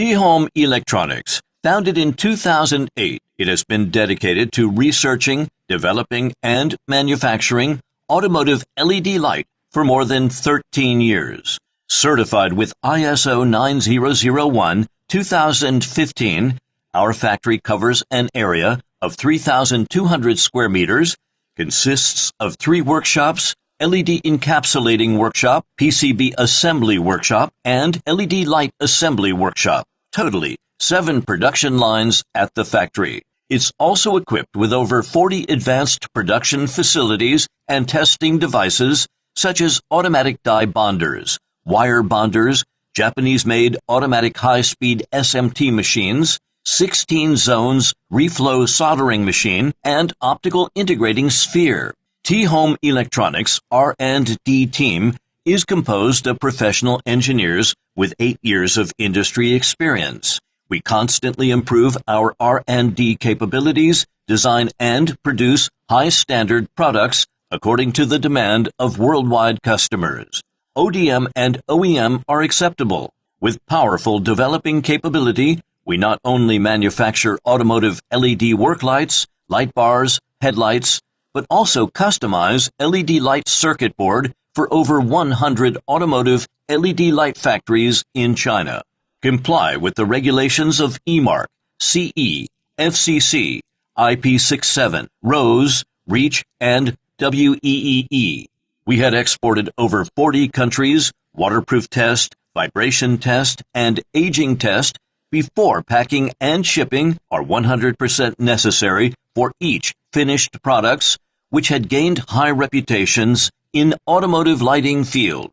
Teehon Electronics, founded in 2008, it has been dedicated to researching, developing, and manufacturing automotive LED light for more than 13 years. Certified with ISO 9001-2015, our factory covers an area of 3,200 square meters, consists of 3 workshops, LED encapsulating workshop, PCB assembly workshop, and LED light assembly workshop. Totally 7 production lines at the factory. It's also equipped with over 40 advanced production facilities and testing devices such as automatic die bonders, wire bonders, Japanese-made automatic high-speed SMT machines, 16 zones reflow soldering machine, and optical integrating sphere. Teehon Electronics R&D team is composed of professional engineers with 8 years of industry experience. We constantly improve our R&D capabilities, design and produce high-standard products according to the demand of worldwide customers. ODM and OEM are acceptable. With powerful developing capability, we not only manufacture automotive LED work lights, light bars, headlights, but also customize LED light circuit board for over 100 automotive LED light factories in China. Comply with the regulations of EMARC, CE, FCC, IP67, RoHS, REACH, and WEEE. We had exported over 40 countries, waterproof test, vibration test, and aging test before packing and shipping are 100% necessary for each finished products, which had gained high reputations in automotive lighting field.